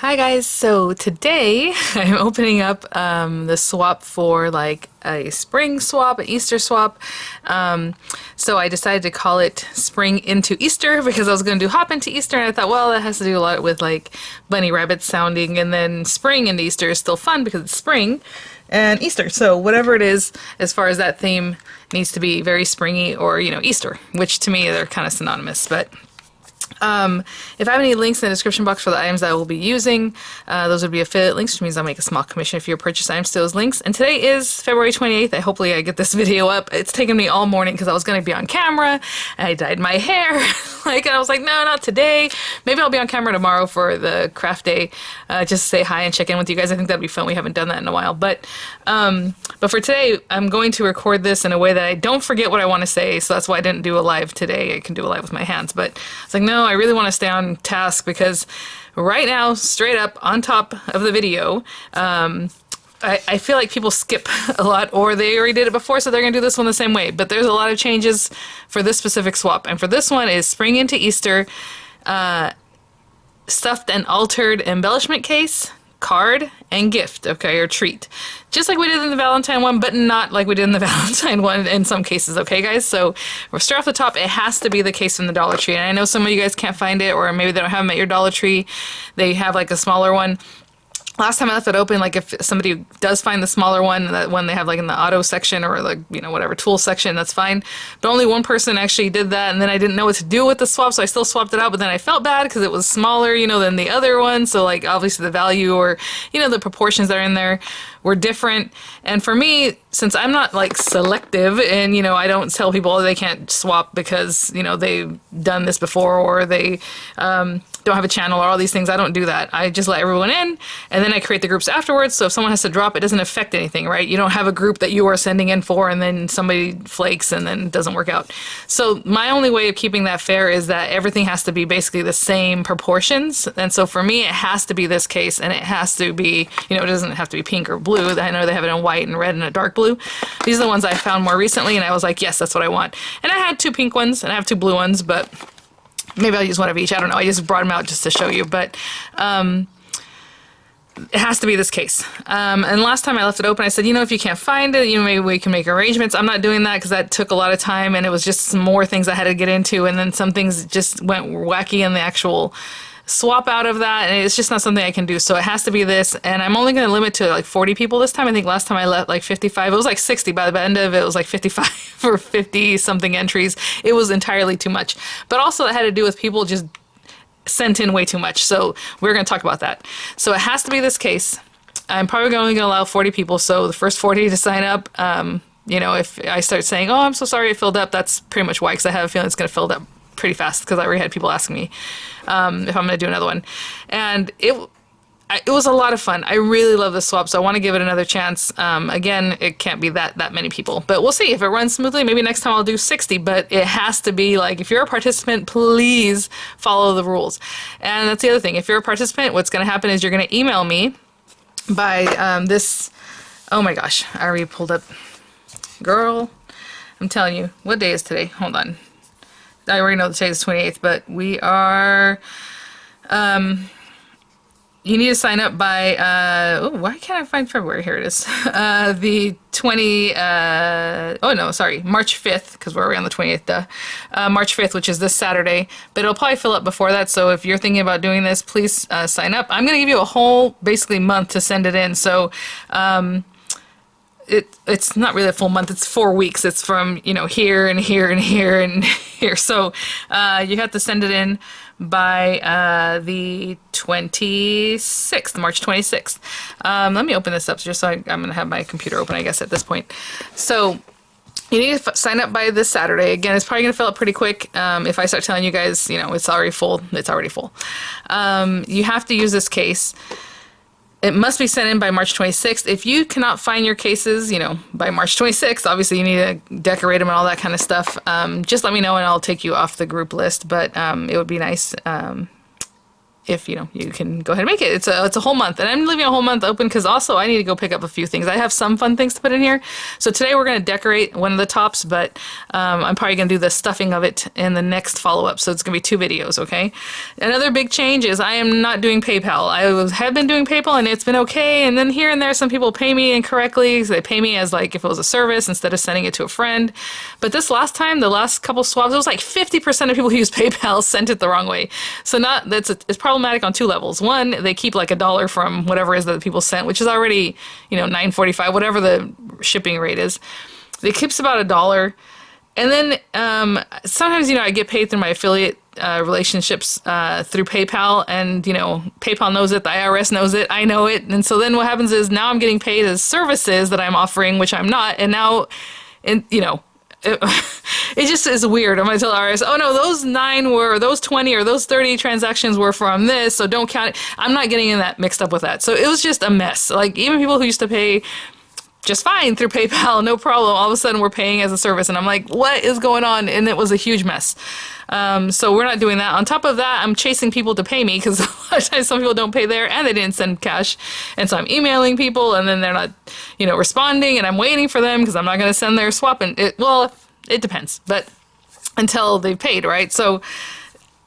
Hi guys, so today I'm opening up the swap for like a spring swap, an Easter swap. So I decided to call it Spring into Easter because I was going to do Hop into Easter, and I thought, well, that has to do a lot with like bunny rabbit sounding, and then Spring into Easter is still fun because it's spring and Easter. So whatever it is, as far as that theme needs to be very springy or, Easter, which to me they're kind of synonymous, but if I have any links in the description box for the items that I will be using, those would be affiliate links, which means I'll make a small commission if you purchase items to those links. And today is February 28th. Hopefully I get this video up. It's taken me all morning because I was going to be on camera and I dyed my hair. And I was like, no, not today. Maybe I'll be on camera tomorrow for the craft day, just to say hi and check in with you guys. I think that'd be fun. We haven't done that in a while. But for today, I'm going to record this in a way that I don't forget what I want to say. So that's why I didn't do a live today. I can do a live with my hands. But it's like, no, I really want to stay on task because right now, straight up on top of the video, I feel like people skip a lot, or they already did it before, so they're going to do this one the same way. But there's a lot of changes for this specific swap. And for this one is Spring into Easter, stuffed and altered embellishment case, card, and gift, okay, or treat. Just like we did in the Valentine one, but not like we did in the Valentine one in some cases, okay, guys? So we'll start off the top. It has to be the case from the Dollar Tree. And I know some of you guys can't find it, or maybe they don't have them at your Dollar Tree. They have like a smaller one. Last time I left it open, like if somebody does find the smaller one, that one they have like in the auto section or like, whatever tool section, that's fine. But only one person actually did that, and then I didn't know what to do with the swap, so I still swapped it out, but then I felt bad because it was smaller, than the other one. So like obviously the value or, the proportions that are in there were different. And for me, since I'm not like selective and, I don't tell people they can't swap because, they've done this before or they, don't have a channel or all these things. I don't do that. I just let everyone in, and then I create the groups afterwards. So if someone has to drop, it doesn't affect anything, right? You don't have a group that you are sending in for, and then somebody flakes and then it doesn't work out. So my only way of keeping that fair is that everything has to be basically the same proportions. And so for me, it has to be this case, and it has to be, it doesn't have to be pink or blue. I know they have it in white and red and a dark blue. These are the ones I found more recently, and I was like, yes, that's what I want. And I had 2 pink ones, and I have 2 blue ones, but maybe I'll use one of each. I don't know. I just brought them out just to show you. But it has to be this case. And last time I left it open, I said, if you can't find it, maybe we can make arrangements. I'm not doing that because that took a lot of time, and it was just some more things I had to get into. And then some things just went wacky in the actual swap out of that, and it's just not something I can do. So it has to be this, and I'm only going to limit to like 40 people this time. I think last time I let like 55. It was like 60 by the end of it. It was like 55 or 50 something entries. It was entirely too much. But also that had to do with people just sent in way too much. So we're going to talk about that. So it has to be this case. I'm probably only going to allow 40 people. So the first 40 to sign up, if I start saying, oh, I'm so sorry it filled up, that's pretty much why, because I have a feeling it's going to fill up pretty fast because I already had people asking me if I'm going to do another one. And it was a lot of fun. I really love this swap, so I want to give it another chance. Again, it can't be that many people, but we'll see if it runs smoothly. Maybe next time I'll do 60, but it has to be like, if you're a participant, please follow the rules. And that's the other thing. If you're a participant, what's going to happen is you're going to email me by this. Oh my gosh, I already pulled up. Girl, I'm telling you, what day is today? Hold on. I already know today is the 28th, but we are, you need to sign up by, why can't I find February? Here it is. The March 5th, because we're already on the 28th, March 5th, which is this Saturday, but it'll probably fill up before that. So if you're thinking about doing this, please sign up. I'm going to give you a whole, basically, month to send it in. So, it's not really a full month. It's 4 weeks. It's from, here and here and here and here. So you have to send it in by the 26th, March 26th. Let me open this up just so I'm going to have my computer open, I guess, at this point. So you need to sign up by this Saturday. Again, it's probably going to fill up pretty quick. If I start telling you guys, it's already full, it's already full. You have to use this case. It must be sent in by March 26th. If you cannot find your cases, by March 26th, obviously you need to decorate them and all that kind of stuff. Just let me know and I'll take you off the group list. But it would be nice if you know you can go ahead and make it. It's a whole month, and I'm leaving a whole month open because also I need to go pick up a few things. I have some fun things to put in here. So today we're going to decorate one of the tops, but I'm probably going to do the stuffing of it in the next follow-up. So it's going to be 2 videos, okay? Another big change is I am not doing PayPal. Have been doing PayPal and it's been okay, and then here and there some people pay me incorrectly. So they pay me as like if it was a service instead of sending it to a friend. But this last time, the last couple swaps, it was like 50% of people who use PayPal sent it the wrong way. So it's problematic on 2 levels. One, they keep like $1 from whatever it is that people sent, which is already, you know, $9.45, whatever the shipping rate is. It keeps about $1. And then sometimes, you know, I get paid through my affiliate relationships through PayPal, and, you know, PayPal knows it, the IRS knows it, I know it. And so then what happens is now I'm getting paid as services that I'm offering, which I'm not. And now, you know, it just is weird. I'm going to tell the IRS, oh no, those 9 were, or those 20 or those 30 transactions were from this, so don't count it. I'm not getting in that mixed up with that. So it was just a mess. Like, even people who used to pay just fine through PayPal, no problem, all of a sudden we're paying as a service. And I'm like, what is going on? And it was a huge mess. So we're not doing that. On top of that, I'm chasing people to pay me because a lot of times some people don't pay there and they didn't send cash. And so I'm emailing people and then they're not, you know, responding, and I'm waiting for them because I'm not going to send their swap. And it depends, but until they've paid, right? So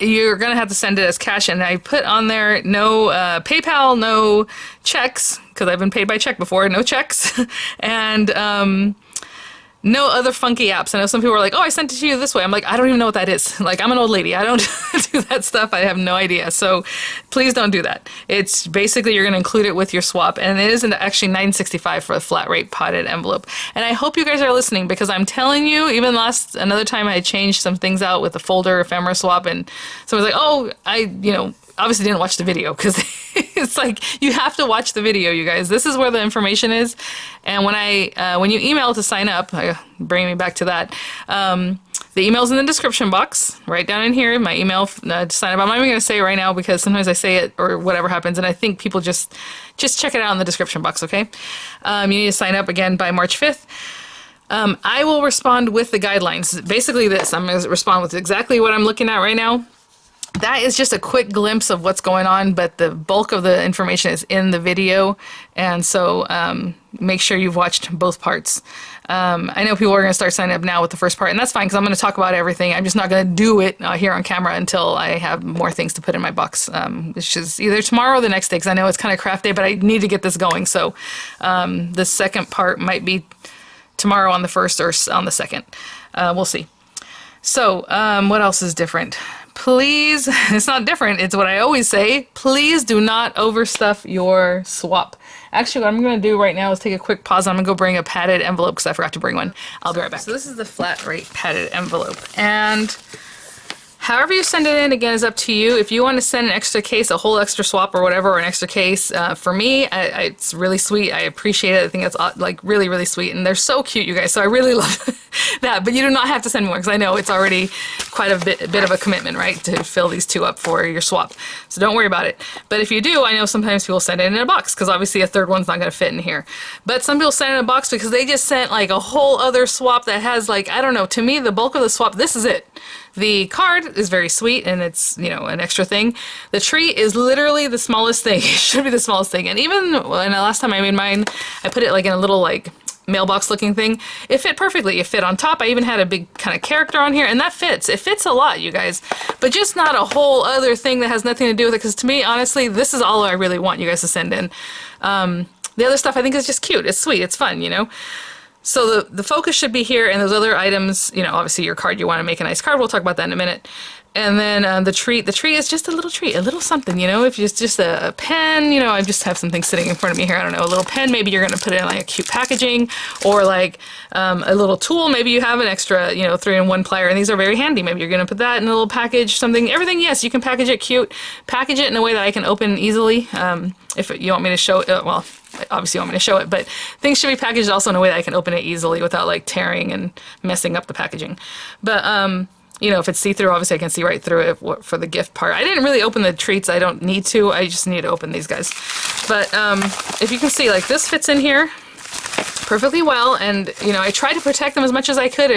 you're going to have to send it as cash. And I put on there no PayPal, no checks, because I've been paid by check before, no checks, and no other funky apps. I know some people are like, oh, I sent it to you this way. I'm like, I don't even know what that is. Like, I'm an old lady. I don't do that stuff. I have no idea. So please don't do that. It's basically, you're going to include it with your swap. And it is actually $9.65 for a flat rate potted envelope. And I hope you guys are listening, because I'm telling you, even another time I changed some things out with the folder ephemera swap, and someone's like, oh, you know, obviously didn't watch the video, because it's like, you have to watch the video, you guys. This is where the information is. And when you email to sign up, bringing me back to that, the email's in the description box, right down in here, my email to sign up. I'm not even going to say it right now because sometimes I say it or whatever happens, and I think people just check it out in the description box, okay? You need to sign up again by March 5th. I will respond with the guidelines. Basically this, I'm going to respond with exactly what I'm looking at right now. That is just a quick glimpse of what's going on, but the bulk of the information is in the video, and so make sure you've watched both parts. I know people are going to start signing up now with the first part, and that's fine, because I'm going to talk about everything. I'm just not going to do it here on camera until I have more things to put in my box, which is either tomorrow or the next day, because I know it's kind of craft day, but I need to get this going. So the second part might be tomorrow on the 1st or on the 2nd. We'll see. So what else is different? Please, it's not different, it's what I always say, please do not overstuff your swap. Actually, what I'm going to do right now is take a quick pause. I'm going to go bring a padded envelope because I forgot to bring one. I'll be right back. So this is the flat rate padded envelope, and however you send it in, again, is up to you. If you want to send an extra case, a whole extra swap or whatever, or an extra case, for me, it's really sweet. I appreciate it. I think it's like really, really sweet, and they're so cute, you guys. So I really love that. But you do not have to send me one, because I know it's already quite a bit of a commitment, right, to fill these 2 up for your swap. So don't worry about it. But if you do, I know sometimes people send it in a box, because obviously a third one's not going to fit in here. But some people send it in a box because they just sent like a whole other swap that has, like, I don't know, to me, the bulk of the swap, this is it. The card is very sweet, and it's, you know, an extra thing. The tree is literally the smallest thing. It should be the smallest thing. And even when the last time I made mine, I put it like in a little like mailbox looking thing. It fit perfectly. It fit on top. I even had a big kind of character on here, and that fits. It fits a lot, you guys. But just not a whole other thing that has nothing to do with it, because to me, honestly, this is all I really want you guys to send in. The other stuff I think is just cute. It's sweet. It's fun, you know? So the focus should be here, and those other items, you know, obviously your card, you want to make a nice card. We'll talk about that in a minute. And then the tree is just a little treat, a little something, you know, if it's just a pen, you know, I just have something sitting in front of me here. I don't know, a little pen, maybe you're going to put it in like a cute packaging, or like a little tool. Maybe you have an extra, you know, 3-in-1 plier, and these are very handy. Maybe you're going to put that in a little package, something, everything. Yes, you can package it cute, package it in a way that I can open easily. If you want me to show it, well, obviously you want me to show it, but things should be packaged also in a way that I can open it easily without like tearing and messing up the packaging. But, you know, if it's see-through, obviously I can see right through it for the gift part. I didn't really open the treats. I don't need to. I just need to open these guys. But if you can see, like, this fits in here perfectly well, and, you know, I tried to protect them as much as I could.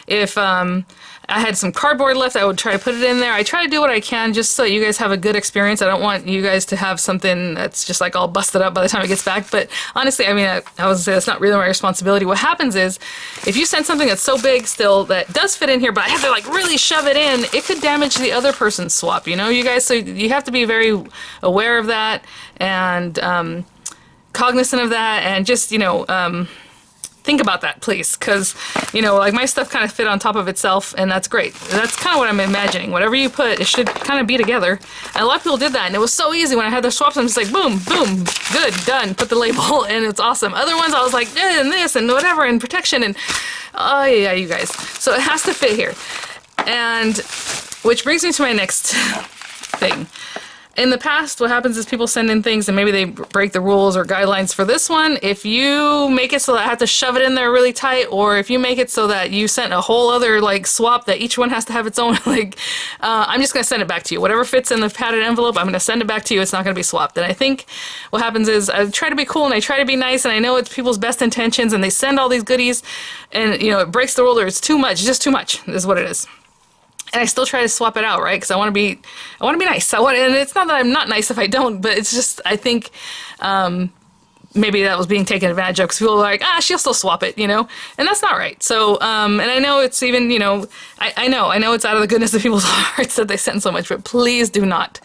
If I I had some cardboard left. I would try to put it in there. I try to do what I can just so you guys have a good experience. I don't want you guys to have something that's just like all busted up by the time it gets back. But honestly, I mean, I was say that's not really my responsibility. What happens is if you send something that's so big still that does fit in here, but I have to like really shove it in, it could damage the other person's swap, you know, you guys. So you have to be very aware of that and cognizant of that, and just, you know, think about that, please, because, you know, like my stuff kind of fit on top of itself, and that's great. That's kind of what I'm imagining. Whatever you put, it should kind of be together. And a lot of people did that, and it was so easy when I had the swaps. I'm just like, boom, boom, good, done, put the label, and it's awesome. Other ones, I was like, and this, and whatever, and protection, and oh yeah, you guys. So it has to fit here. And which brings me to my next thing. In the past, what happens is people send in things and maybe they break the rules or guidelines for this one. If you make it so that I have to shove it in there really tight, or if you make it so that you sent a whole other like swap that each one has to have its own, like, I'm just going to send it back to you. Whatever fits in the padded envelope, I'm going to send it back to you. It's not going to be swapped. And I think what happens is I try to be cool and I try to be nice, and I know it's people's best intentions, and they send all these goodies, and, you know, it breaks the rule, or it's too much, just too much is what it is. And I still try to swap it out, right? Because I want to be nice. And it's not that I'm not nice if I don't, but it's just, I think, maybe that was being taken advantage of, because people are like, she'll still swap it, you know? And that's not right. So, and I know it's even, you know, I know it's out of the goodness of people's hearts that they send so much, but please do not.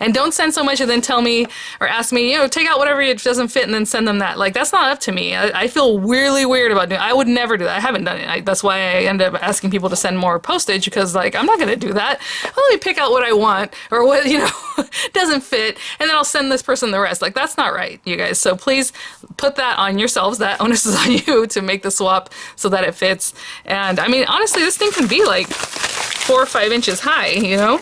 And don't send so much and then tell me or ask me, you know, take out whatever it doesn't fit and then send them that. Like, that's not up to me. I feel really weird about doing it. I would never do that. I haven't done it. That's why I end up asking people to send more postage, because, like, I'm not going to do that. I'll only pick out what I want or what, you know, doesn't fit, and then I'll send this person the rest. Like, that's not right, you guys. So please put that on yourselves. That onus is on you to make the swap so that it fits. And I mean, honestly, this thing can be like 4 or 5 inches high, you know,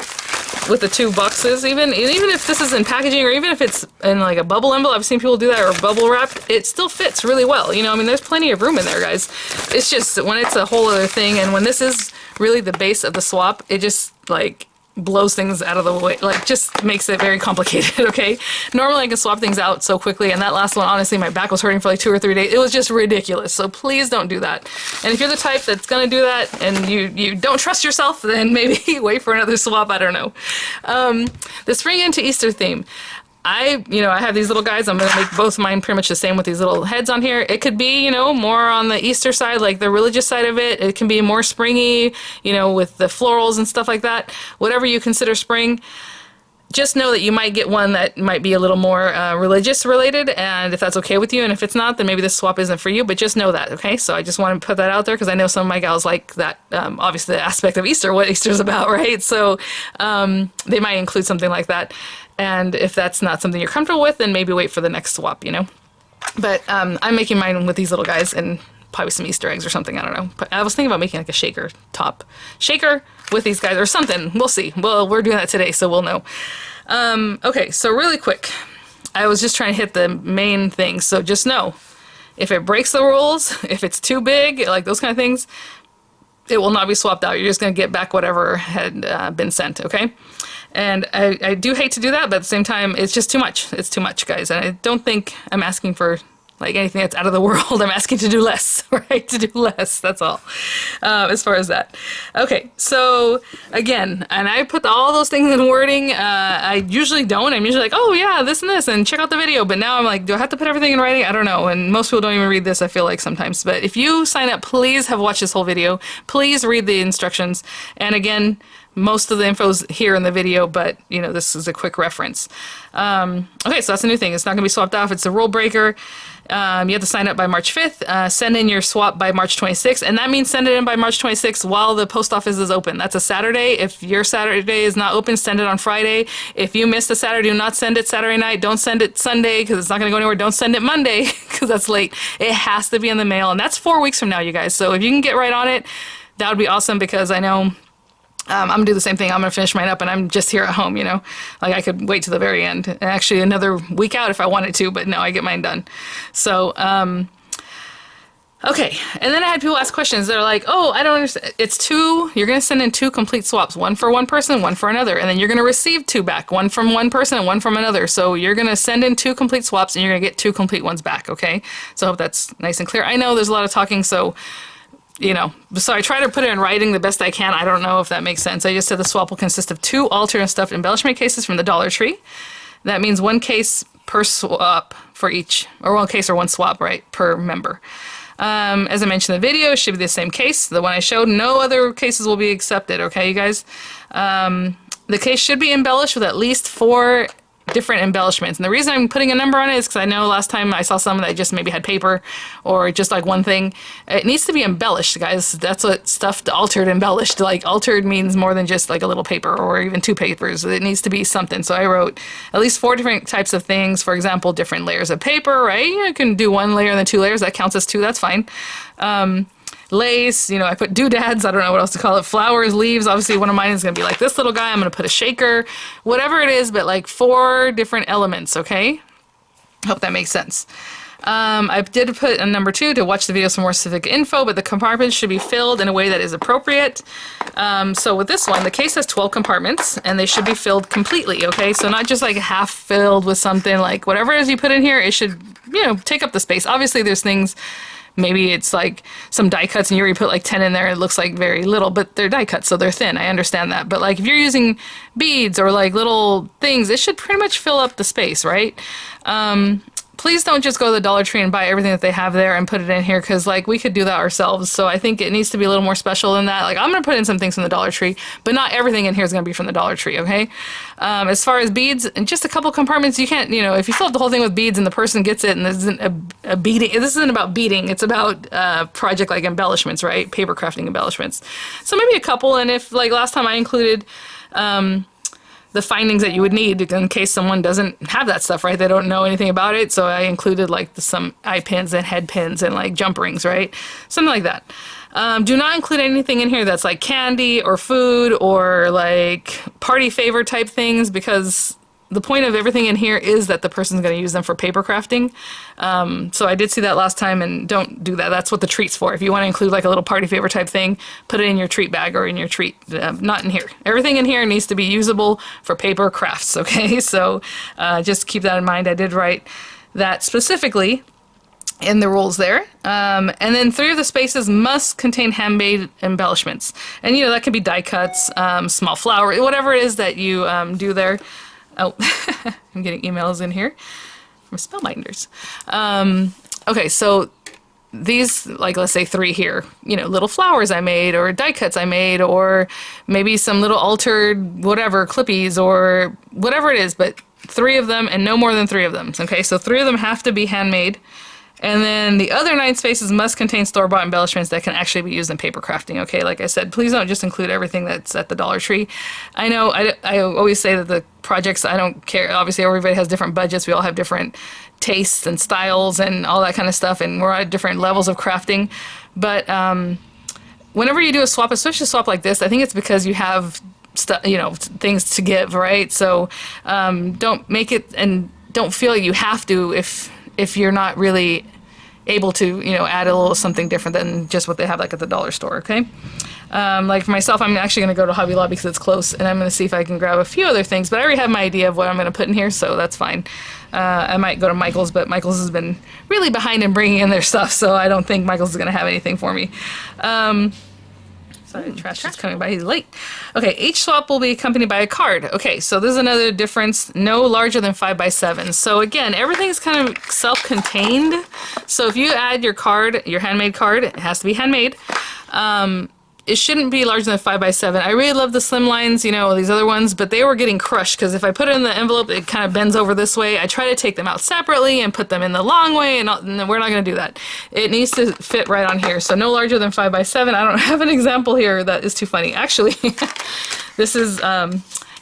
with the 2 boxes. Even if this is in packaging, or even if it's in like a bubble envelope, I've seen people do that, or bubble wrap, it still fits really well. You know, I mean, there's plenty of room in there, guys. It's just when it's a whole other thing, and when this is really the base of the swap, it just like blows things out of the way, like just makes it very complicated, okay? Normally I can swap things out so quickly, and that last one, honestly, my back was hurting for like 2 or 3 days. It was just ridiculous. So please don't do that. And if you're the type that's gonna do that and you don't trust yourself, then maybe wait for another swap, I don't know. The spring into Easter theme. I have these little guys. I'm going to make both mine pretty much the same with these little heads on here. It could be, you know, more on the Easter side, like the religious side of it. It can be more springy, you know, with the florals and stuff like that. Whatever you consider spring, just know that you might get one that might be a little more religious related, and if that's okay with you, and if it's not, then maybe this swap isn't for you, but just know that, okay? So I just want to put that out there, because I know some of my gals like that, obviously the aspect of Easter, what Easter's about, right? So they might include something like that. And if that's not something you're comfortable with, then maybe wait for the next swap, you know? But I'm making mine with these little guys and probably some Easter eggs or something, I don't know. But I was thinking about making like a shaker top. Shaker with these guys or something. We'll see. Well, we're doing that today, so we'll know. Okay, so really quick. I was just trying to hit the main things, so just know, if it breaks the rules, if it's too big, like those kind of things, it will not be swapped out. You're just going to get back whatever had been sent, okay? And I do hate to do that, but at the same time, it's just too much. It's too much, guys. And I don't think I'm asking for like anything that's out of the world. I'm asking to do less, right? To do less, that's all, as far as that. Okay, so again, and I put all those things in wording. I usually don't. I'm usually like, oh yeah, this and this, and check out the video. But now I'm like, do I have to put everything in writing? I don't know. And most people don't even read this, I feel like sometimes. But if you sign up, please have watched this whole video. Please read the instructions. And again, most of the info's here in the video, but you know, this is a quick reference. Okay, so that's a new thing. It's not gonna be swapped off. It's a rule breaker. You have to sign up by March 5th, send in your swap by March 26th, and that means send it in by March 26th while the post office is open. That's a Saturday. If your Saturday is not open, send it on Friday. If you missed a Saturday, do not send it Saturday night. Don't send it Sunday, because it's not going to go anywhere. Don't send it Monday, because that's late. It has to be in the mail, and that's 4 weeks from now, you guys. So if you can get right on it, that would be awesome, because I know I'm gonna do the same thing. I'm gonna finish mine up, and I'm just here at home, you know? Like, I could wait to the very end, and actually another week out if I wanted to, but no, I get mine done. So, okay. And then I had people ask questions. They're like, oh, I don't understand. It's 2, you're gonna send in 2 complete swaps, one for one person, one for another, and then you're gonna receive 2 back, one from one person and one from another. So you're gonna send in 2 complete swaps, and you're gonna get 2 complete ones back, okay? So I hope that's nice and clear. I know there's a lot of talking, so you know, so I try to put it in writing the best I can. I don't know if that makes sense. I just said the swap will consist of 2 altered and stuffed embellishment cases from the Dollar Tree. That means 1 case per swap for each, or 1 case or 1 swap, right, per member. As I mentioned in the video, it should be the same case. The one I showed, no other cases will be accepted, okay, you guys? The case should be embellished with at least 4 different embellishments. And the reason I'm putting a number on it is because I know last time I saw some that just maybe had paper or just like 1 thing. It needs to be embellished, guys. That's what stuffed, altered, embellished. Like altered means more than just like a little paper or even 2 papers. It needs to be something. So I wrote at least 4 different types of things. For example, different layers of paper, right? You can do 1 layer and then 2 layers. That counts as 2. That's fine. Lace, you know, I put doodads, I don't know what else to call it, flowers, leaves, obviously one of mine is going to be like this little guy, I'm going to put a shaker, whatever it is, but like 4 different elements, okay? Hope that makes sense. I did put a number 2 to watch the videos for more specific info, but the compartments should be filled in a way that is appropriate. So with this one, the case has 12 compartments, and they should be filled completely, okay? So not just like half filled with something, like whatever it is you put in here, it should, you know, take up the space. Obviously there's things, maybe it's like some die cuts and you already put like 10 in there, it looks like very little, but they're die cuts, so they're thin, I understand that. But like if you're using beads or like little things, it should pretty much fill up the space, right? Please don't just go to the Dollar Tree and buy everything that they have there and put it in here, because like we could do that ourselves. So I think it needs to be a little more special than that. Like I'm going to put in some things from the Dollar Tree, but not everything in here is going to be from the Dollar Tree, okay? As far as beads, just a couple compartments, you can't, you know, if you fill up the whole thing with beads and the person gets it and this isn't a beading, this isn't about beading, it's about project like embellishments, right? Paper crafting embellishments. So maybe a couple, and if like last time I included the findings that you would need in case someone doesn't have that stuff, right? They don't know anything about it. So I included like some eye pins and head pins and like jump rings, right? Something like that. Do not include anything in here that's like candy or food or like party favor type things, because the point of everything in here is that the person's going to use them for paper crafting. So I did see that last time, and don't do that. That's what the treat's for. If you want to include like a little party favor type thing, put it in your treat bag or in your treat, not in here. Everything in here needs to be usable for paper crafts, okay? So just keep that in mind. I did write that specifically in the rules there. And then 3 of the spaces must contain handmade embellishments. And you know, that could be die cuts, small flower, whatever it is that you do there. Oh, I'm getting emails in here from spellbinders. Okay, so these, like let's say 3 here, you know, little flowers I made or die cuts I made, or maybe some little altered whatever, clippies or whatever it is, but 3 of them and no more than 3 of them. Okay, so 3 of them have to be handmade. And then the other 9 spaces must contain store-bought embellishments that can actually be used in paper crafting, okay? Like I said, please don't just include everything that's at the Dollar Tree. I know I always say that the projects, I don't care. Obviously, everybody has different budgets. We all have different tastes and styles and all that kind of stuff, and we're at different levels of crafting. But whenever you do a swap, especially a swap like this, I think it's because you have you know, things to give, right? So don't make it, and don't feel you have to if you're not really able to, you know, add a little something different than just what they have like at the dollar store, okay? Like for myself, I'm actually going to go to Hobby Lobby because it's close, and I'm going to see if I can grab a few other things, but I already have my idea of what I'm going to put in here, so that's fine. I might go to Michael's, but Michael's has been really behind in bringing in their stuff, so I don't think Michael's is going to have anything for me. Sorry, trash is coming by, he's late. Okay, each swap will be accompanied by a card. Okay, so this is another difference, no larger than 5 by 7. So again, everything's kind of self-contained. So if you add your card, your handmade card, it has to be handmade. It shouldn't be larger than 5 by 7. I really love the slim lines, you know, these other ones, but they were getting crushed because if I put it in the envelope, it kind of bends over this way. I try to take them out separately and put them in the long way, and we're not going to do that. It needs to fit right on here. So no larger than 5 by 7. I don't have an example here that is too funny. Actually, this is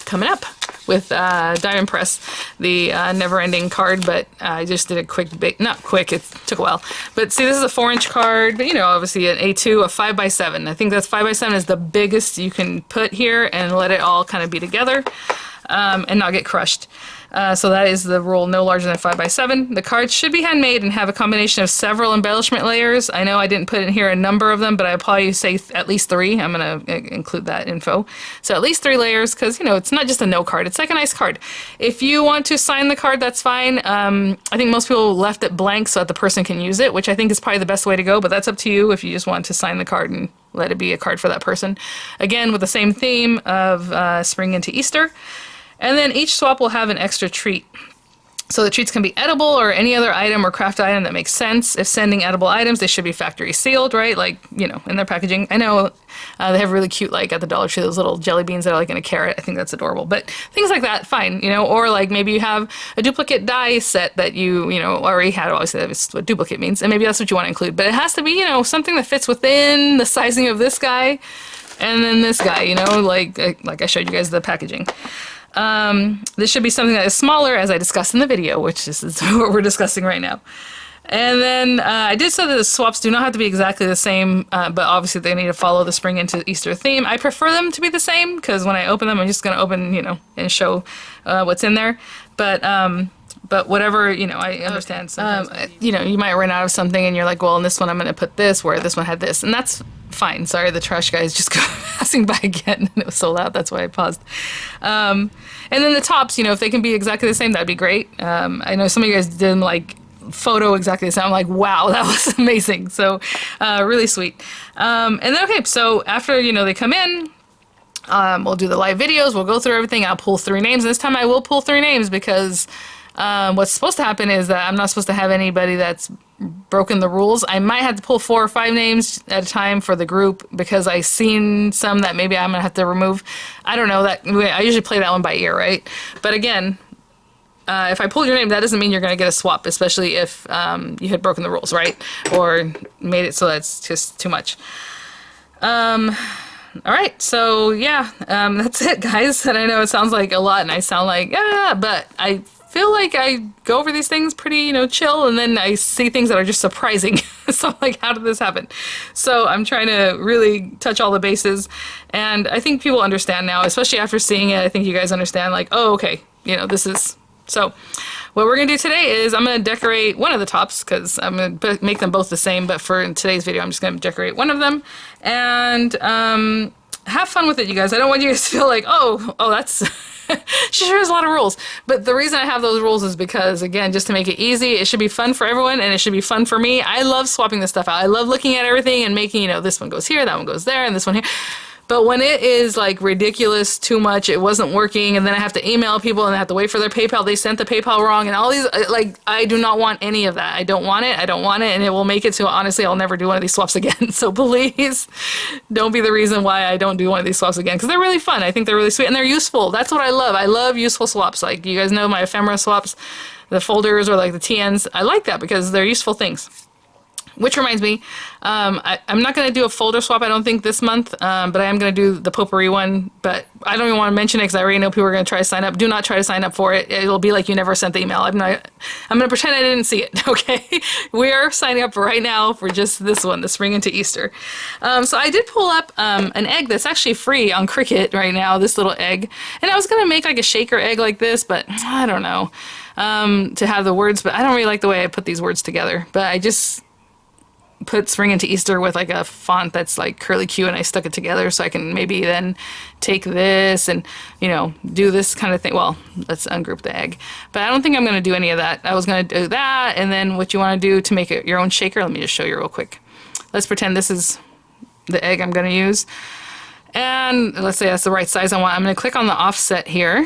coming up with Diamond Press, the never-ending card, but I just did a quick, not quick, it took a while. But see, this is a 4-inch card, but you know, obviously an A2, a 5 by 7. I think that's 5 by 7 is the biggest you can put here and let it all kind of be together. and not get crushed. So that is the rule, no larger than 5 by 7. The cards should be handmade and have a combination of several embellishment layers. I know I didn't put in here a number of them, but I probably say at least 3. I'm going to include that info. So at least 3 layers, because, you know, it's not just a no card. It's like a nice card. If you want to sign the card, that's fine. I think most people left it blank so that the person can use it, which I think is probably the best way to go, but that's up to you if you just want to sign the card and let it be a card for that person. Again, with the same theme of spring into Easter. And then each swap will have an extra treat. So the treats can be edible or any other item or craft item that makes sense. If sending edible items, they should be factory sealed, right? Like, you know, in their packaging. I know they have really cute, like at the Dollar Tree, those little jelly beans that are like in a carrot. I think that's adorable. But things like that, fine, you know. Or like maybe you have a duplicate die set that you know, already had. Obviously, that's what duplicate means. And maybe that's what you want to include. But it has to be, you know, something that fits within the sizing of this guy and then this guy, you know, like I showed you guys the packaging. This should be something that is smaller, as I discussed in the video, which is what we're discussing right now. And then I did say that the swaps do not have to be exactly the same, but obviously they need to follow the spring into Easter theme. I prefer them to be the same, because when I open them, I'm just going to open, you know, and show what's in there. But whatever, you know, I understand. Sometimes you know, you might run out of something and you're like, well, in this one I'm going to put this, where this one had this. And that's fine. Sorry, the trash guy is just passing by again. And it was so loud, that's why I paused. And then the tops, you know, if they can be exactly the same, that'd be great. I know some of you guys did like photo exactly the same. I'm like, wow, that was amazing. So really sweet. And then, okay, so after, you know, they come in, we'll do the live videos. We'll go through everything. I'll pull 3 names. This time I will pull 3 names because what's supposed to happen is that I'm not supposed to have anybody that's broken the rules. I might have to pull 4 or 5 names at a time for the group because I've seen some that maybe I'm gonna have to remove. I don't know, that I usually play that one by ear, right? But again, if I pulled your name, that doesn't mean you're gonna get a swap, especially if you had broken the rules, right? Or made it so that's just too much. All right, so yeah, that's it, guys. And I know it sounds like a lot, and I sound like, yeah, but I feel like I go over these things pretty, you know, chill, and then I see things that are just surprising. So I'm like, how did this happen? So I'm trying to really touch all the bases, and I think people understand now, especially after seeing it. I think you guys understand, like, oh, okay, you know, this is... So what we're going to do today is I'm going to decorate one of the tops because I'm going to make them both the same, but for today's video, I'm just going to decorate one of them, and have fun with it, you guys. I don't want you guys to feel like, oh, that's... She sure has a lot of rules. But the reason I have those rules is because, again, just to make it easy, it should be fun for everyone, and it should be fun for me. I love swapping this stuff out. I love looking at everything and making, you know, this one goes here, that one goes there, and this one here. But when it is like ridiculous, too much, it wasn't working, and then I have to email people and I have to wait for their PayPal, they sent the PayPal wrong, and all these, like, I do not want any of that. I don't want it, and it will make it so, honestly, I'll never do one of these swaps again. So please don't be the reason why I don't do one of these swaps again, because they're really fun. I think they're really sweet, and they're useful. That's what I love. I love useful swaps. Like, you guys know my ephemera swaps, the folders, or like the TNs. I like that because they're useful things. Which reminds me, I'm not going to do a folder swap, I don't think, this month, but I am going to do the potpourri one, but I don't even want to mention it because I already know people are going to try to sign up. Do not try to sign up for it. It'll be like you never sent the email. I'm going to pretend I didn't see it, okay? We are signing up right now for just this one, the spring into Easter. So I did pull up an egg that's actually free on Cricut right now, this little egg, and I was going to make like a shaker egg like this, but I don't know, to have the words, but I don't really like the way I put these words together, but I just... put spring into Easter with like a font that's like curly Q, and I stuck it together so I can maybe then take this and, you know, do this kind of thing. Well, let's ungroup the egg, but I don't think I'm going to do any of that. I was going to do that, and then what you want to do to make it your own shaker, let me just show you real quick. Let's pretend this is the egg I'm going to use, and let's say that's the right size I want. I'm going to click on the offset here.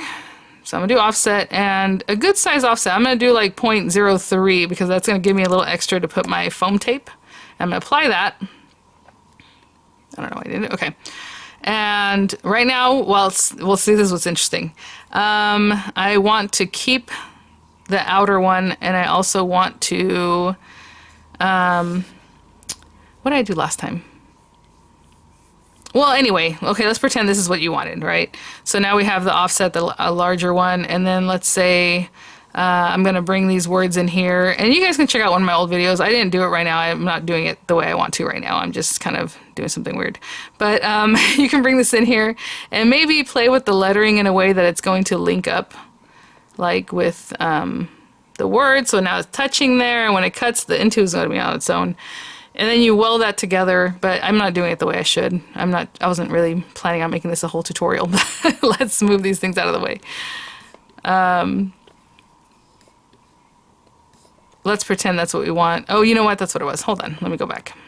So I'm going to do offset, and a good size offset. I'm going to do like 0.03 because that's going to give me a little extra to put my foam tape. I'm going to apply that. I don't know why I didn't. Okay. And right now, well, we'll see, this is what's interesting. I want to keep the outer one, and I also want to, what did I do last time? Well, anyway, okay, let's pretend this is what you wanted, right? So now we have the offset, a larger one, and then let's say, I'm gonna bring these words in here, and you guys can check out one of my old videos. I didn't do it right now. I'm not doing it the way I want to right now. I'm just kind of doing something weird. But you can bring this in here and maybe play with the lettering in a way that it's going to link up, like with the word. So now it's touching there, and when it cuts, the into is going to be on its own. And then you weld that together, but I'm not doing it the way I should. I wasn't really planning on making this a whole tutorial, but let's move these things out of the way. Let's pretend that's what we want. Oh, you know what? That's what it was. Hold on. Let me go back.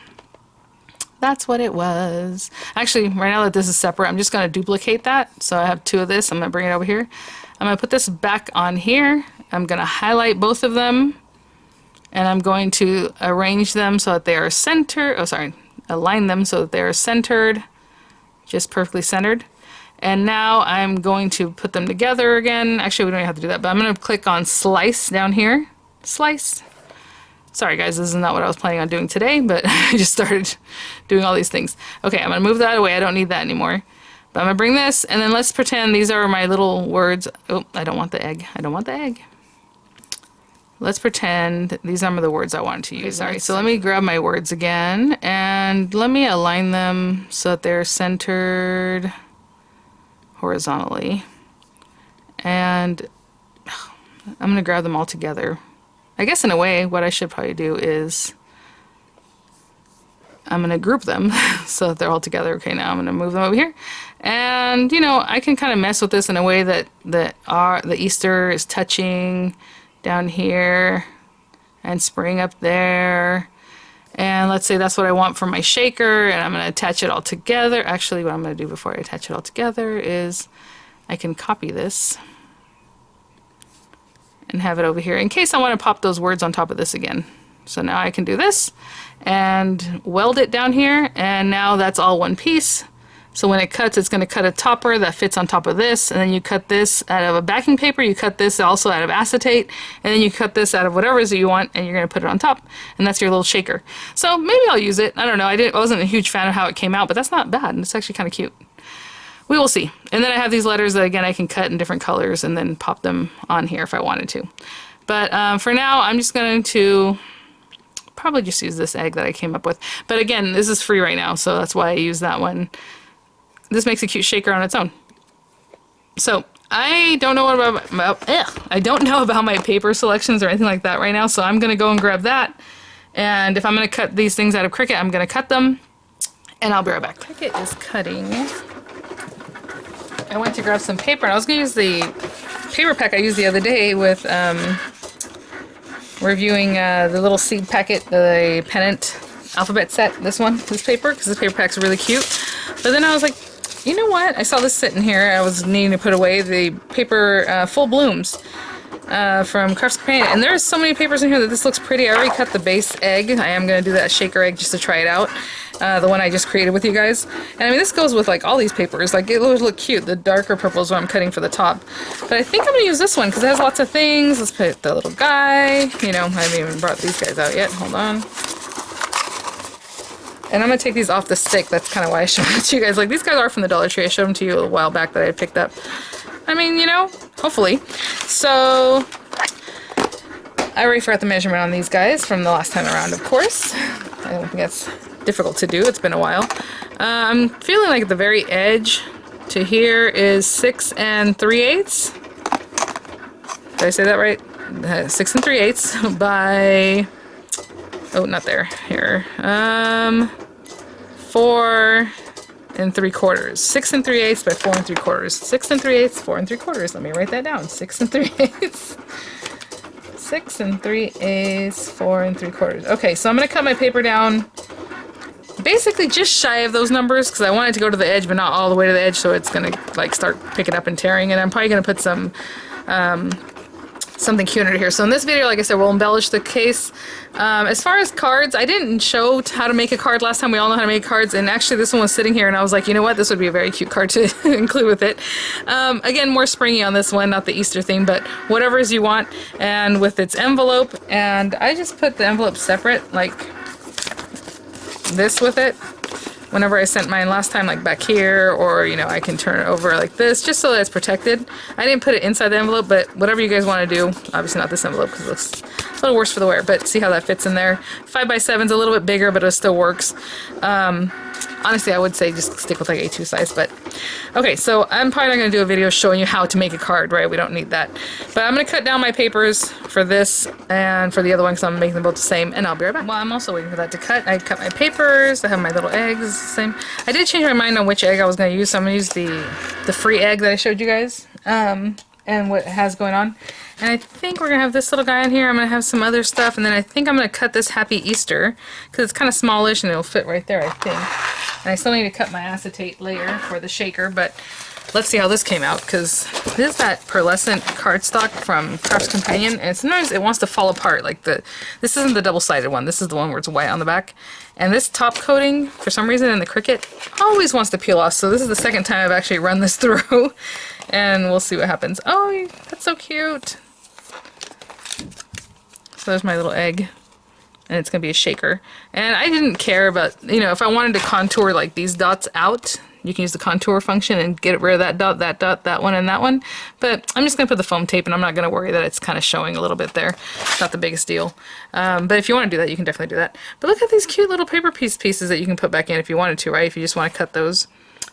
That's what it was. Actually, right now that this is separate, I'm just going to duplicate that. So I have two of this. I'm going to bring it over here. I'm going to put this back on here. I'm going to highlight both of them. And I'm going to arrange them so that they are centered. Oh, sorry. Align them so that they are centered. Just perfectly centered. And now I'm going to put them together again. Actually, we don't even have to do that, but I'm going to click on slice down here. Slice. Sorry guys, this is not what I was planning on doing today, but I just started doing all these things. Okay, I'm going to move that away. I don't need that anymore. But I'm going to bring this, and then let's pretend these are my little words. Oh, I don't want the egg. I don't want the egg. Let's pretend these are the words I wanted to use. Okay, sorry, so let me grab my words again, and let me align them so that they're centered horizontally. And I'm going to grab them all together. I guess in a way, what I should probably do is I'm going to group them so that they're all together. Okay, now I'm going to move them over here. And, you know, I can kind of mess with this in a way that the Easter is touching down here and spring up there. And let's say that's what I want for my shaker, and I'm going to attach it all together. Actually, what I'm going to do before I attach it all together is I can copy this and have it over here in case I want to pop those words on top of this again. So now I can do this and weld it down here, and now that's all one piece. So when it cuts, it's going to cut a topper that fits on top of this, and then you cut this out of a backing paper, you cut this also out of acetate, and then you cut this out of whatever it is that you want, and you're going to put it on top, and that's your little shaker. So maybe I'll use it. I don't know. I wasn't a huge fan of how it came out, but that's not bad. It's actually kind of cute. We will see. And then I have these letters that, again, I can cut in different colors and then pop them on here if I wanted to. But for now, I'm just going to probably just use this egg that I came up with. But again, this is free right now, so that's why I use that one. This makes a cute shaker on its own. So I don't know I don't know about my paper selections or anything like that right now, so I'm going to go and grab that. And if I'm going to cut these things out of Cricut, I'm going to cut them, and I'll be right back. Cricut is cutting. I went to grab some paper, and I was going to use the paper pack I used the other day with reviewing the little seed packet, the pennant alphabet set, this paper, because this paper pack's really cute. But then I was like, you know what? I saw this sitting here. I was needing to put away the paper Full Blooms from Crafts Companion. And there's so many papers in here that this looks pretty. I already cut the base egg. I am going to do that shaker egg just to try it out. The one I just created with you guys. And I mean, this goes with like all these papers. Like, it would look cute. The darker purple is what I'm cutting for the top. But I think I'm going to use this one because it has lots of things. Let's put the little guy. You know, I haven't even brought these guys out yet. Hold on. And I'm going to take these off the stick. That's kind of why I showed it to you guys. Like, these guys are from the Dollar Tree. I showed them to you a while back that I had picked up. I mean, you know, hopefully. So, I already forgot the measurement on these guys from the last time around, of course. I don't think that's difficult to do. It's been a while. I'm feeling like the very edge to here is 6 3/8. Did I say that right? 6 3/8 by... Oh, not there. Here. 4 3/4. 6 3/8 by 4 3/4. 6 3/8, 4 3/4. Let me write that down. 6 3/8. 6 3/8, 4 3/4. Okay, so I'm gonna cut my paper down basically just shy of those numbers because I want it to go to the edge, but not all the way to the edge, so it's gonna like start picking up and tearing. And I'm probably gonna put some something cute under here. So in this video, like I said, we'll embellish the case. As far as cards, I didn't show how to make a card last time. We all know how to make cards, and actually this one was sitting here and I was like, you know what, this would be a very cute card to include with it. Again, more springy on this one, not the Easter theme, but whatever as you want, and with its envelope. And I just put the envelope separate like this with it. whenever I sent mine last time, like back here, or, you know, I can turn it over like this, just so that it's protected. I didn't put it inside the envelope, but whatever you guys want to do, obviously not this envelope because it looks a little worse for the wear, but see how that fits in there. 5x7 is a little bit bigger, but it still works. Honestly, I would say just stick with like A2 size, but okay, so I'm probably not going to do a video showing you how to make a card, right? We don't need that. But I'm going to cut down my papers for this and for the other one because I'm making them both the same, and I'll be right back. While I'm also waiting for that to cut, I cut my papers, I have my little eggs, the same. I did change my mind on which egg I was going to use, so I'm going to use the free egg that I showed you guys, and what it has going on. And I think we're going to have this little guy in here. I'm going to have some other stuff. And then I think I'm going to cut this Happy Easter because it's kind of smallish and it'll fit right there, I think. And I still need to cut my acetate layer for the shaker. But let's see how this came out because this is that pearlescent cardstock from Crafts Companion. And sometimes it wants to fall apart. Like this isn't the double-sided one. This is the one where it's white on the back. And this top coating, for some reason in the Cricut, always wants to peel off. So this is the second time I've actually run this through. And we'll see what happens. Oh, that's so cute. So there's my little egg. And it's going to be a shaker. And I didn't care about, you know, if I wanted to contour like these dots out, you can use the contour function and get rid of that dot, that one, and that one. But I'm just going to put the foam tape, and I'm not going to worry that it's kind of showing a little bit there. It's not the biggest deal. But if you want to do that, you can definitely do that. But look at these cute little paper pieces that you can put back in if you wanted to, right? If you just want to cut those.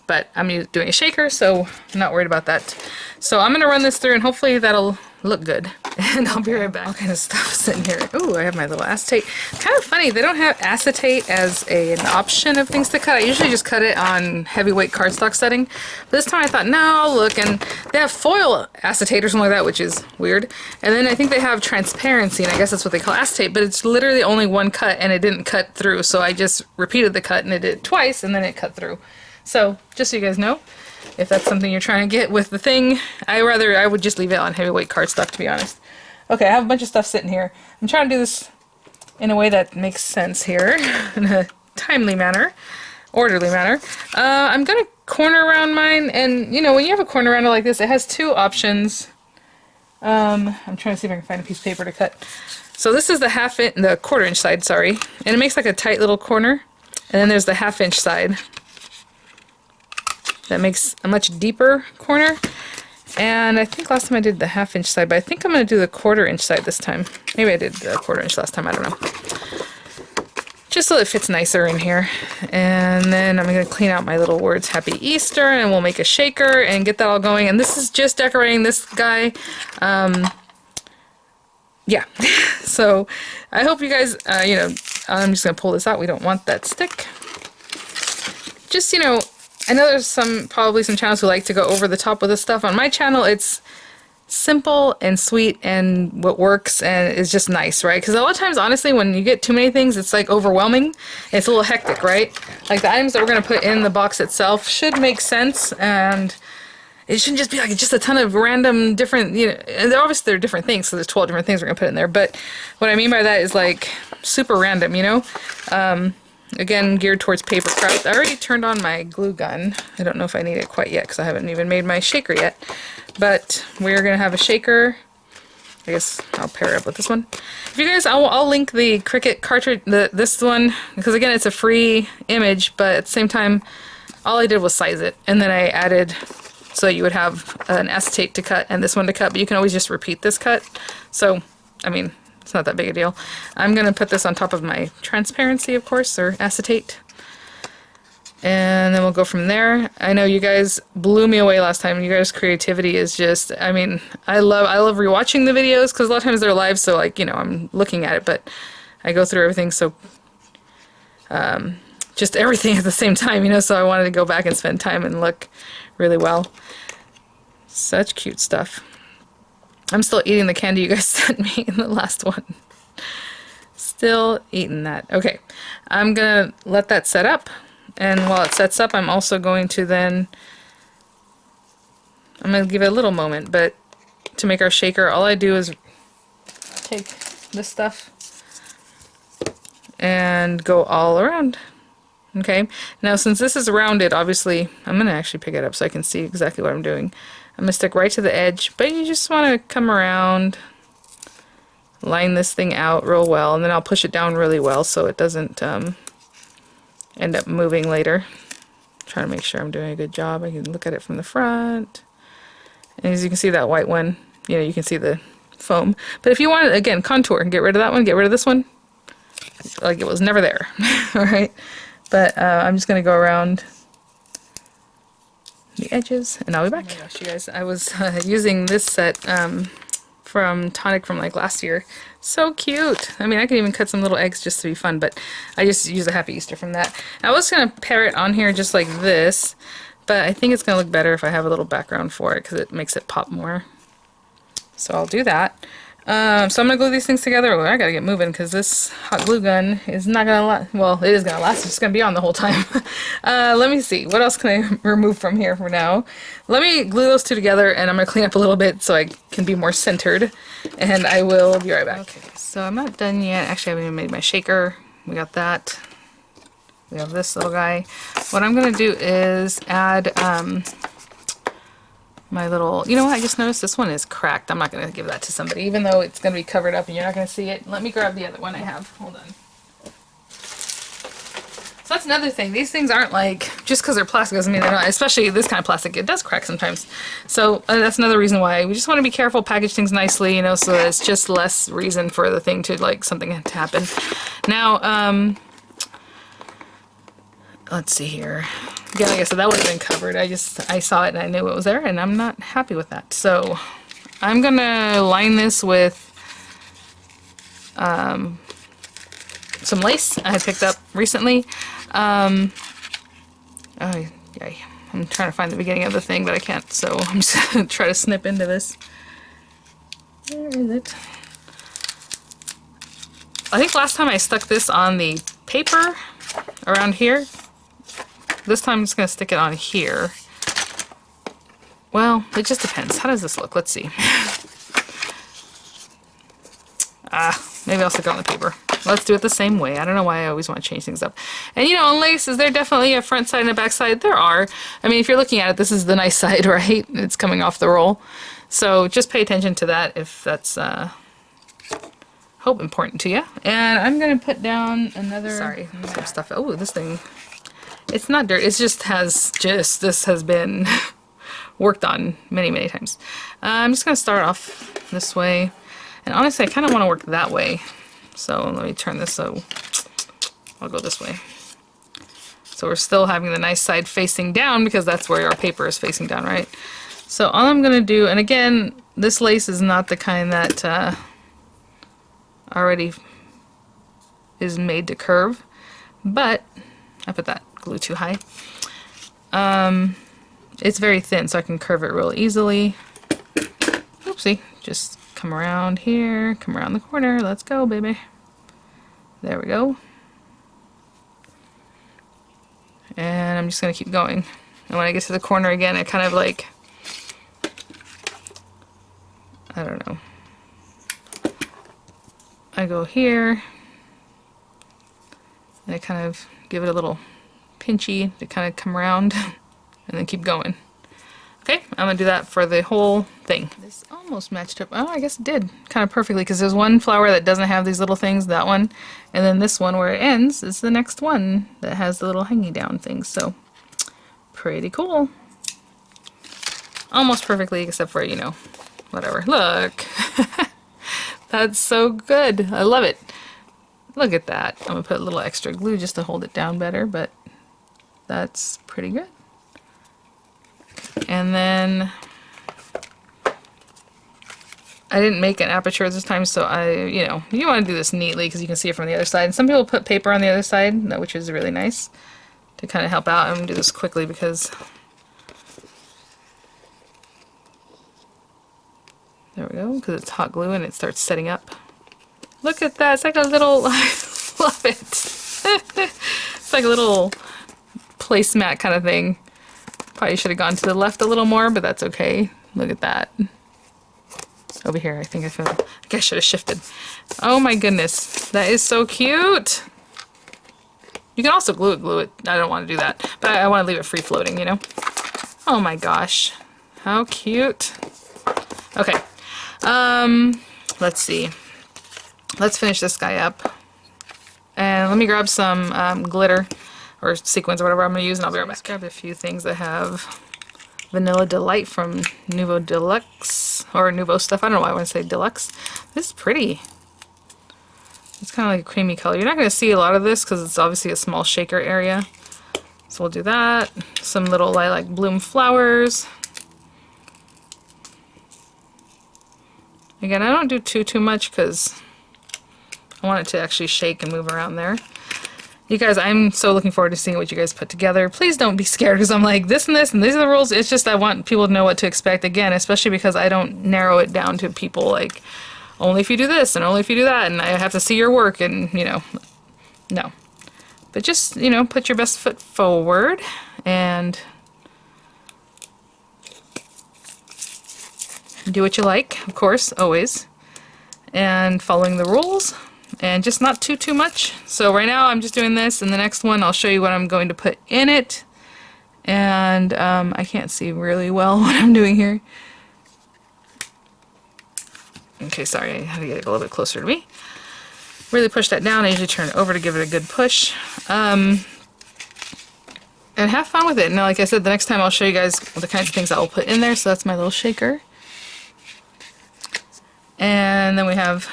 But I'm doing a shaker, so I'm not worried about that. So I'm going to run this through, and hopefully that'll look good. And I'll be right back. All kind of stuff sitting here. Ooh, I have my little acetate. Kind of funny, they don't have acetate as an option of things to cut. I usually just cut it on heavyweight cardstock setting. But this time I thought, no, I'll look. And they have foil acetate or something like that, which is weird. And then I think they have transparency, and I guess that's what they call acetate. But it's literally only one cut, and it didn't cut through. So I just repeated the cut, and it did it twice, and then it cut through. So, just so you guys know, if that's something you're trying to get with the thing, I would just leave it on heavyweight cardstock, to be honest. Okay, I have a bunch of stuff sitting here. I'm trying to do this in a way that makes sense here, in a timely manner, orderly manner. I'm going to corner around mine, and, you know, when you have a corner rounder like this, it has two options. I'm trying to see if I can find a piece of paper to cut. So this is the the quarter-inch side, sorry, and it makes like a tight little corner, and then there's the half-inch side. That makes a much deeper corner. And I think last time I did the half-inch side, but I think I'm going to do the quarter-inch side this time. Maybe I did the quarter-inch last time, I don't know. Just so it fits nicer in here. And then I'm going to clean out my little words, Happy Easter, and we'll make a shaker and get that all going. And this is just decorating this guy. Yeah. So I hope you guys, you know, I'm just going to pull this out. We don't want that stick. Just, you know, I know there's probably some channels who like to go over the top with this stuff. On my channel, it's simple and sweet and what works and it's just nice, right? Because a lot of times, honestly, when you get too many things, it's like overwhelming. It's a little hectic, right? Like the items that we're going to put in the box itself should make sense, and it shouldn't just be like just a ton of random different, you know, and obviously there are different things, so there's 12 different things we're going to put in there. But what I mean by that is like super random, you know? Again, geared towards paper craft. I already turned on my glue gun. I don't know if I need it quite yet because I haven't even made my shaker yet. But we're going to have a shaker. I guess I'll pair it up with this one. If you guys, I'll link the Cricut cartridge, this one, because again, it's a free image, but at the same time, all I did was size it. And then I added, so you would have an acetate to cut and this one to cut, but you can always just repeat this cut. So, I mean, it's not that big a deal. I'm going to put this on top of my transparency, of course, or acetate. And then we'll go from there. I know you guys blew me away last time. You guys' creativity is just, I mean, I love rewatching the videos because a lot of times they're live, so like, you know, I'm looking at it, but I go through everything, so just everything at the same time, you know, so I wanted to go back and spend time and look really well. Such cute stuff. I'm still eating the candy you guys sent me in the last one. Still eating that. Okay, I'm gonna let that set up, and while it sets up, I'm also going to then, I'm gonna give it a little moment, but to make our shaker, all I do is take this stuff and go all around. Okay, now since this is rounded, obviously, I'm gonna actually pick it up so I can see exactly what I'm doing. I'm going to stick right to the edge, but you just want to come around, line this thing out real well, and then I'll push it down really well so it doesn't end up moving later. Trying to make sure I'm doing a good job. I can look at it from the front. And as you can see, that white one, you know, you can see the foam. But if you want to, again, contour, get rid of that one, get rid of this one. Like it was never there. Alright? But I'm just going to go around the edges, and I'll be back. Oh my gosh, you guys, I was using this set from Tonic from like last year. So cute. I mean, I could even cut some little eggs just to be fun, but I just used a Happy Easter from that. I was going to pair it on here just like this, but I think it's going to look better if I have a little background for it because it makes it pop more. So I'll do that. So I'm going to glue these things together. Oh, I got to get moving because this hot glue gun is not going to last. Well, it is going to last. It's just going to be on the whole time. Let me see. What else can I remove from here for now? Let me glue those two together, and I'm going to clean up a little bit so I can be more centered. And I will be right back. Okay, so I'm not done yet. Actually, I haven't even made my shaker. We got that. We have this little guy. What I'm going to do is add my little, you know what, I just noticed this one is cracked. I'm not going to give that to somebody, even though it's going to be covered up and you're not going to see it. Let me grab the other one I have. Hold on. So that's another thing. These things aren't like, just because they're plastic doesn't mean they're not, especially this kind of plastic. It does crack sometimes. So that's another reason why we just want to be careful, package things nicely, you know, so that it's just less reason for the thing to, like, something to happen. Now, let's see here. Again, like I said, that would have been covered. I saw it and I knew it was there, and I'm not happy with that. So I'm gonna line this with some lace I picked up recently. Oh, yay. I'm trying to find the beginning of the thing, but I can't, so I'm just gonna try to snip into this. Where is it? I think last time I stuck this on the paper around here. This time I'm just going to stick it on here. Well, it just depends. How does this look? Let's see. Maybe I'll stick it on the paper. Let's do it the same way. I don't know why I always want to change things up. And you know, on lace, is there definitely a front side and a back side? There are. I mean, if you're looking at it, this is the nice side, right? It's coming off the roll. So just pay attention to that if that's, hope important to you. And I'm going to put down another... Sorry, some stuff. Oh, this thing... It's not dirt, it just has, this has been worked on many, many times. I'm just going to start off this way. And honestly, I kind of want to work that way. So let me turn this so I'll go this way. So we're still having the nice side facing down because that's where our paper is facing down, right? So all I'm going to do, and again, this lace is not the kind that already is made to curve, but I put that glue too high. It's very thin, so I can curve it real easily. Oopsie. Just come around here, come around the corner. Let's go, baby. There we go. And I'm just going to keep going. And when I get to the corner again, I kind of like, I don't know. I go here. And I kind of give it a little pinchy to kind of come around and then keep going. Okay, I'm going to do that for the whole thing. This almost matched up. Oh, I guess it did kind of perfectly because there's one flower that doesn't have these little things, that one, and then this one where it ends is the next one that has the little hanging down things, so pretty cool. Almost perfectly except for, you know, whatever. Look! That's so good. I love it. Look at that. I'm going to put a little extra glue just to hold it down better, but that's pretty good. And then I didn't make an aperture this time, so you know, you want to do this neatly because you can see it from the other side. And some people put paper on the other side, which is really nice to kind of help out. I'm going to do this quickly because there we go, because it's hot glue and it starts setting up. Look at that. It's like a little, I love it. It's like a little placemat kind of thing. Probably should have gone to the left a little more, but that's okay. Look at that. Over here, I think I should have shifted. Oh my goodness. That is so cute. You can also glue it. I don't want to do that, but I want to leave it free floating, you know? Oh my gosh. How cute. Okay. Let's see. Let's finish this guy up. And let me grab some glitter or sequins or whatever I'm going to use, and I'll be right back. Grab a few things. I have Vanilla Delight from Nouveau Deluxe, or Nouveau Stuff. I don't know why I want to say Deluxe. This is pretty. It's kind of like a creamy color. You're not going to see a lot of this because it's obviously a small shaker area. So we'll do that. Some little lilac bloom flowers. Again, I don't do too much because I want it to actually shake and move around there. You guys, I'm so looking forward to seeing what you guys put together. Please don't be scared because I'm like, this and this and these are the rules. It's just I want people to know what to expect. Again, especially because I don't narrow it down to people like, only if you do this and only if you do that, and I have to see your work, and, you know, no. But just, you know, put your best foot forward and do what you like, of course, always. And following the rules, and just not too much. So right now I'm just doing this, and the next one I'll show you what I'm going to put in it. And I can't see really well what I'm doing here. Okay, sorry, I had to get it a little bit closer to me. Really push that down. I usually turn it over to give it a good push. And have fun with it. Now, like I said, the next time I'll show you guys the kinds of things I will put in there. So that's my little shaker. And then we have,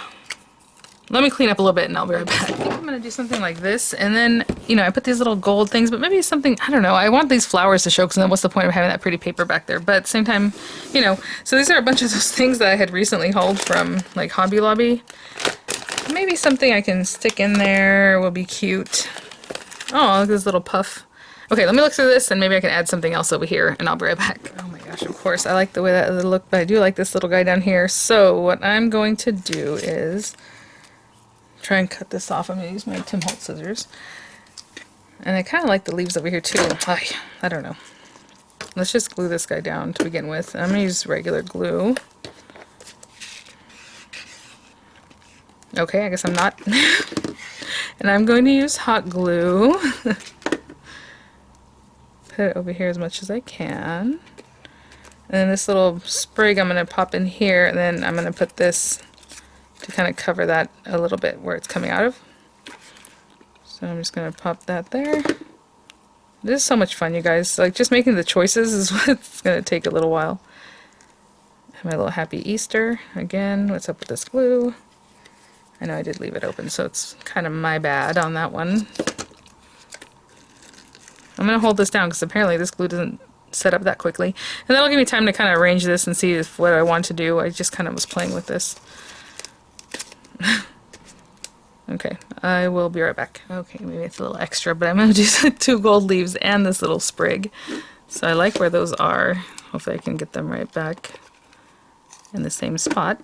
let me clean up a little bit and I'll be right back. I think I'm going to do something like this. And then, you know, I put these little gold things, but maybe something, I don't know. I want these flowers to show, because then what's the point of having that pretty paper back there? But at the same time, you know, so these are a bunch of those things that I had recently hauled from like Hobby Lobby. Maybe something I can stick in there will be cute. Oh, look at this little puff. Okay, let me look through this and maybe I can add something else over here and I'll be right back. Oh my gosh, of course, I like the way that it'll look, but I do like this little guy down here. So what I'm going to do is try and cut this off. I'm going to use my Tim Holtz scissors. And I kind of like the leaves over here too. I don't know. Let's just glue this guy down to begin with. I'm going to use regular glue. Okay, I guess I'm not. And I'm going to use hot glue. Put it over here as much as I can. And then this little sprig I'm going to pop in here, and then I'm going to put this to kind of cover that a little bit where it's coming out of. So I'm just going to pop that there. This is so much fun, you guys. Like, just making the choices is what's going to take a little while. My little happy Easter. Again, what's up with this glue? I know I did leave it open, so it's kind of my bad on that one. I'm going to hold this down because apparently this glue doesn't set up that quickly. And that'll give me time to kind of arrange this and see if what I want to do. I just kind of was playing with this. Okay, I will be right back. Okay, maybe it's a little extra, but I'm going to do 2 gold leaves and this little sprig. So I like where those are. Hopefully I can get them right back in the same spot.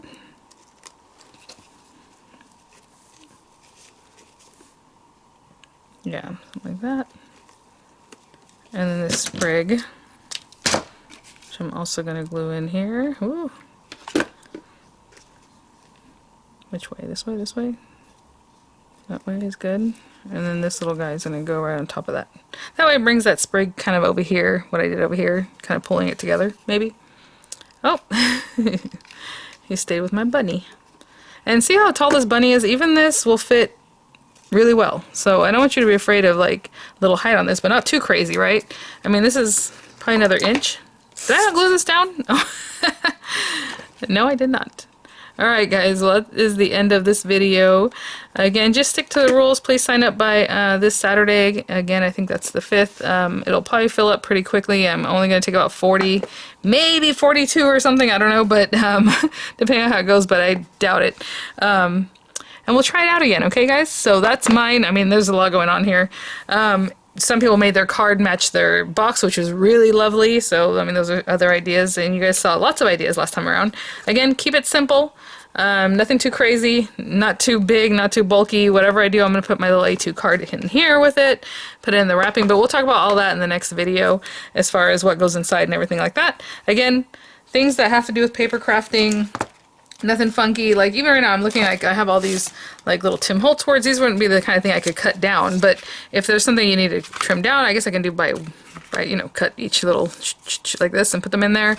Yeah, something like that. And then this sprig, which I'm also going to glue in here. Ooh. Which way? This way? This way? That way is good. And then this little guy is going to go right on top of that. That way it brings that sprig kind of over here, what I did over here, kind of pulling it together, maybe. Oh, he stayed with my bunny. And see how tall this bunny is? Even this will fit really well. So I don't want you to be afraid of like little height on this, but not too crazy, right? I mean, this is probably another inch. Did I not glue this down? Oh. No, I did not. Alright guys, well that is the end of this video. Again, just stick to the rules. Please sign up by this Saturday. Again, I think that's the 5th. It'll probably fill up pretty quickly. I'm only going to take about 40, maybe 42 or something, I don't know, but depending on how it goes, but I doubt it. And we'll try it out again, okay guys? So that's mine. I mean, there's a lot going on here. Some people made their card match their box, which was really lovely. So, I mean, those are other ideas, and you guys saw lots of ideas last time around. Again, keep it simple. Nothing too crazy, not too big, not too bulky. Whatever I do, I'm going to put my little A2 card in here with it, put it in the wrapping, but we'll talk about all that in the next video as far as what goes inside and everything like that. Again, things that have to do with paper crafting, nothing funky. Like even right now I'm looking like I have all these like little Tim Holtz words. These wouldn't be the kind of thing I could cut down, but if there's something you need to trim down, I guess I can do by you know, cut each little like this and put them in there.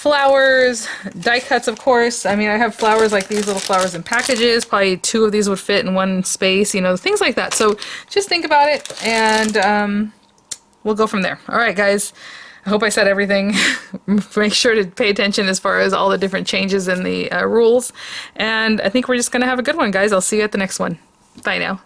flowers, die cuts, of course. I mean, I have flowers like these little flowers in packages. Probably 2 of these would fit in one space, you know, things like that. So just think about it, and we'll go from there. All right, guys. I hope I said everything. Make sure to pay attention as far as all the different changes in the rules. And I think we're just going to have a good one, guys. I'll see you at the next one. Bye now.